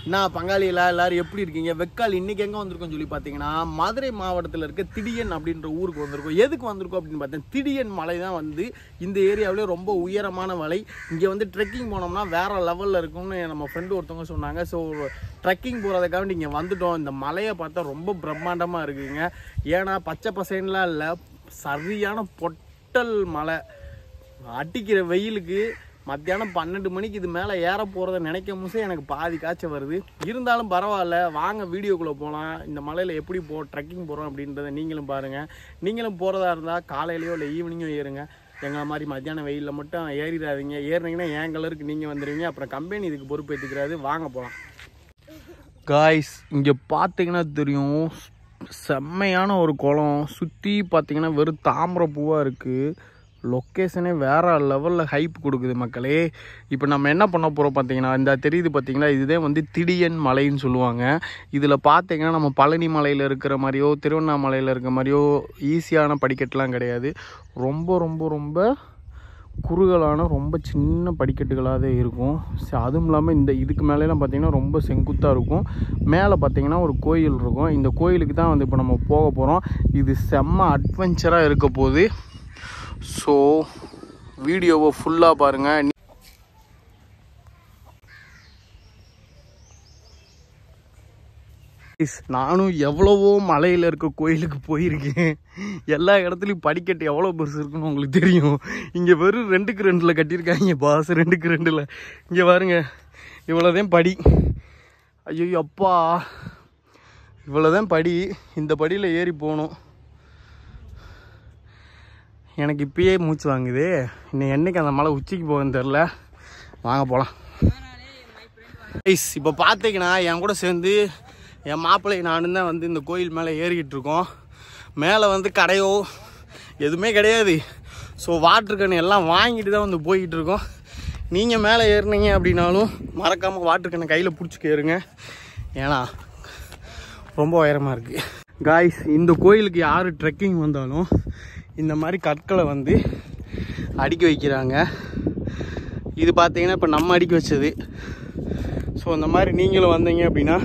நான் பங்காளிகளா எல்லாரும் எப்படி இருக்கீங்க? வெக்கால் இன்னைக்கு எங்கே வந்திருக்கோம்னு சொல்லி பார்த்தீங்கன்னா, மதுரை மாவட்டத்தில் இருக்க திடியன் அப்படின்ற ஊருக்கு வந்திருக்கோம். எதுக்கு வந்திருக்கோம் அப்படின்னு பார்த்தேன், திடியன் மலை தான் வந்து இந்த ஏரியாவிலே ரொம்ப உயரமான மலை. இங்கே வந்து ட்ரெக்கிங் போனோம்னா வேறு லெவலில் இருக்கும்னு நம்ம ஃப்ரெண்டு ஒருத்தவங்க சொன்னாங்க. ஸோ ட்ரெக்கிங் போகிறதுக்காக இங்கே வந்துட்டோம். இந்த மலையை பார்த்தா ரொம்ப பிரம்மாண்டமாக இருக்குதுங்க. ஏன்னா பச்சை பசேன்லாம் இல்லை, சரியான பொட்டல் மலை. அடிக்கிற வெயிலுக்கு மத்தியானம் 12 மணிக்கு இது மேலே ஏற போகிறத நினைக்கும் போதே எனக்கு பாதி காய்ச்சல் வருது. இருந்தாலும் பரவாயில்ல, வாங்க வீடியோக்குள்ளே போகலாம். இந்த மலையில் எப்படி ட்ரெக்கிங் போகிறோம் அப்படின்றத நீங்களும் பாருங்கள். நீங்களும் போகிறதா இருந்தால் காலையிலையோ இல்லை ஈவினிங்கோ ஏறுங்க. எங்களை மாதிரி மத்தியானம் வெயிலில் மட்டும் ஏறிடாதீங்க. ஏறினீங்கன்னா என் கலருக்கு நீங்கள் வந்துடுவீங்க. அப்புறம் கம்பெனி இதுக்கு பொறுப்பு ஏற்றுக்கிறாரு. வாங்க போகலாம். காய்ஸ், இங்கே பார்த்தீங்கன்னா தெரியும், செம்மையான ஒரு குளம். சுற்றி பார்த்தீங்கன்னா வெறும் தாமரை பூவாக இருக்குது. லொக்கேஷனே வேறு லெவலில் ஹைப் கொடுக்குது மக்களே. இப்போ நம்ம என்ன பண்ண போகிறோம் பார்த்தீங்கன்னா, இந்த தெரியுது பார்த்தீங்களா, இதுதே வந்து திடியன் மலைன்னு சொல்லுவாங்க. இதில் பார்த்தீங்கன்னா நம்ம பழனி மலையில் இருக்கிற மாதிரியோ திருவண்ணாமலையில் இருக்கிற மாதிரியோ ஈஸியான படிக்கட்டுலாம் கிடையாது. ரொம்ப ரொம்ப ரொம்ப குறுகலான ரொம்ப சின்ன படிக்கட்டுகளாக தான் இருக்கும். அதுவும் இல்லாமல் இதுக்கு மேலெலாம் பார்த்திங்கன்னா ரொம்ப செங்குத்தாக இருக்கும். மேலே பார்த்திங்கன்னா ஒரு கோயில் இருக்கும். இந்த கோயிலுக்கு தான் வந்து இப்போ நம்ம போக போகிறோம். இது செம்ம அட்வென்ச்சராக இருக்க போகுது. ஸோ வீடியோவை ஃபுல்லாக பாருங்கள். நானும் எவ்வளவோ மலையில் இருக்க கோயிலுக்கு போயிருக்கேன். எல்லா இடத்துலையும் படிக்கட்டு எவ்வளோ பெருசு இருக்குன்னு உங்களுக்கு தெரியும். இங்கே வெறும் 2க்கு 2 கட்டியிருக்காங்க பாஸ். 2க்கு 2 இங்கே பாருங்க, இவ்வளோதான் படி. ஐயோ அப்பா, இவ்வளோதான் படி. இந்த படியில் ஏறி போகணும். எனக்கு இப்பயே மூச்சு வாங்குது. இன்னும் என்னைக்கு அந்த மலை உச்சிக்கு போகுதுன்னு தெரில. வாங்க போகலாம். இப்போ பார்த்தீங்கன்னா என் கூட சேர்ந்து என் மாப்பிள்ளை நானும் தான் வந்து இந்த கோயில் மேலே ஏறிக்கிட்டு இருக்கோம். மேலே வந்து கடையோ எதுவுமே கிடையாது. ஸோ வாட்டர் கேன் எல்லாம் வாங்கிட்டு தான் வந்து போய்கிட்டு இருக்கோம். நீங்கள் மேலே ஏறினீங்க அப்படின்னாலும் மறக்காமல் வாட்டர் கேனை கையில் பிடிச்சிக்க ஏறுங்க. ஏன்னா ரொம்ப உயரமாக இருக்குது. காய்ஸ், இந்த கோயிலுக்கு யார் ட்ரெக்கிங் வந்தாலும் இந்த மாதிரி கற்களை வந்து அடுக்கி வைக்கிறாங்க. இது பார்த்தீங்கன்னா இப்போ நம்ம அடுக்கி வச்சது. ஸோ இந்த மாதிரி நீங்களும் வந்தீங்க அப்படின்னா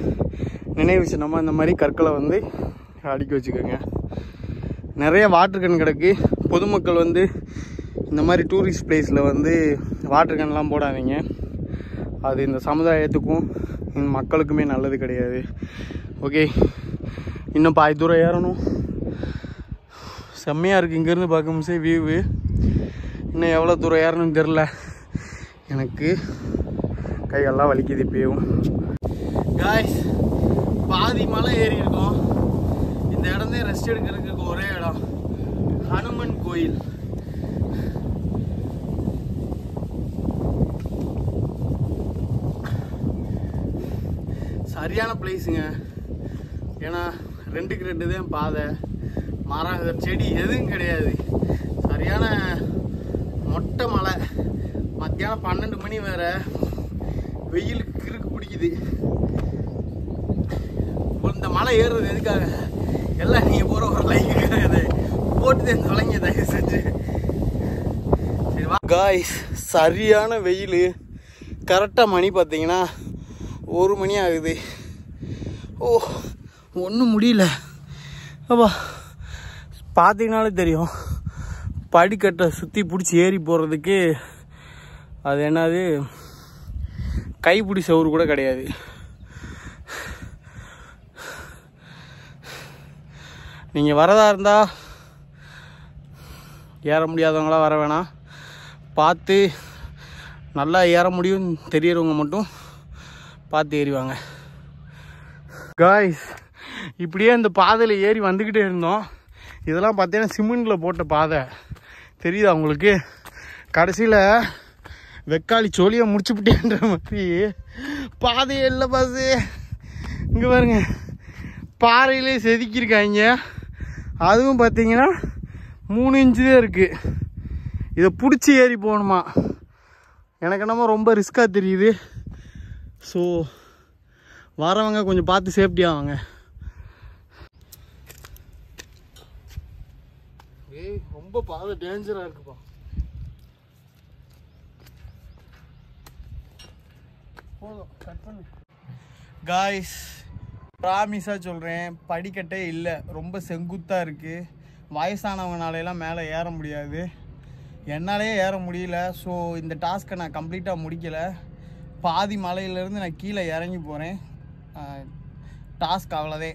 நினைவு சின்னமாக இந்த மாதிரி கற்களை வந்து அடுக்கி வச்சுக்கோங்க. நிறைய வாட்டர் கேன் கிடக்கு. பொதுமக்கள் வந்து இந்த மாதிரி டூரிஸ்ட் பிளேஸில் வந்து வாட்டர் கேன்லாம் போடாதீங்க. அது இந்த சமுதாயத்துக்கும் இந்த மக்களுக்குமே நல்லது கிடையாது. ஓகே, இன்னும் பாதி தூரம் ஏறணும். செம்மையாக இருக்குது இங்கேருந்து பார்க்கும்போதே வியூவு. இன்னும் எவ்வளோ தூரம் ஏறணும்னு தெரில. எனக்கு கையெல்லாம் வலிக்குது இப்பயும். காய்ஸ், பாதி மலை ஏறி இருக்கோம். இந்த இடத்துல ரெஸ்ட் எடுக்கிறதுக்கு ஒரே இடம் ஹனுமன் கோயில். சரியான பிளேஸுங்க. ஏன்னா 2க்கு 2 தான் பாதை. மரம் செடி எதுவும் கிடையாது. சரியான மொட்டை மலை. மத்தியானம் 12 மணி வேறு. வெயிலுக்கு கிறுக்கு பிடிக்குது. இந்த மலை ஏறுறது எதுக்காக? எல்லாம் நீங்கள் போகிற ஒரு லைக்குக்காக அதை போட்டு தொலைங்க தயவு செஞ்சு. சரி வா. காய்ஸ், சரியான வெயில். கரெக்டாக மணி பார்த்தீங்கன்னா 1 மணி ஆகுது. ஓ, ஒன்றும் முடியல. அப்பா, பார்த்தீங்கனாலே தெரியும், படிக்கட்டை சுற்றி பிடிச்சி ஏறி போகிறதுக்கு அது என்னது கைப்பிடி சவுறு கூட கிடையாது. நீங்கள் வரதா இருந்தால் ஏற முடியாதவங்களாம் வர வேணாம். பார்த்து நல்லா ஏற முடியும் தெரியறவங்க மட்டும் பார்த்து ஏறிவாங்க. காய்ஸ், இப்படியே இந்த பாதையில் ஏறி வந்துக்கிட்டே இருந்தோம். இதெல்லாம் பார்த்தீங்கன்னா சிமெண்டில் போட்ட பாதை தெரியுதா உங்களுக்கு? கடைசியில் வெக்காளி சோழியை முடிச்சுப்பிட்டேன்ற மாதிரி பாதையே இல்லை பாசு. இங்கே பாருங்க, பாறையிலே செதுக்கியிருக்காங்க. அதுவும் பார்த்தீங்கன்னா 3 இன்ச்சு தான் இருக்குது. இதை பிடிச்சி ஏறி போகணுமா? எனக்கு என்னமோ ரொம்ப ரிஸ்க்காக தெரியுது. ஸோ வரவங்க கொஞ்சம் பார்த்து சேஃப்டியாக வாங்க. ரொம்ப பாதை டேஞ்சராக இருக்குப்பா. போதும், கட் பண்ணு. காய்ஸ் ப்ராமிஸாக சொல்கிறேன், படிக்கட்டே இல்லை, ரொம்ப செங்குத்தாக இருக்குது. வயசானவங்கனாலெல்லாம் மேலே ஏற முடியாது, என்னாலே ஏற முடியல. ஸோ இந்த டாஸ்க்கை நான் கம்ப்ளீட்டாக முடிக்கலை. பாதி மலையிலேருந்து நான் கீழே இறங்கி போகிறேன். டாஸ்க் அவ்வளோதே.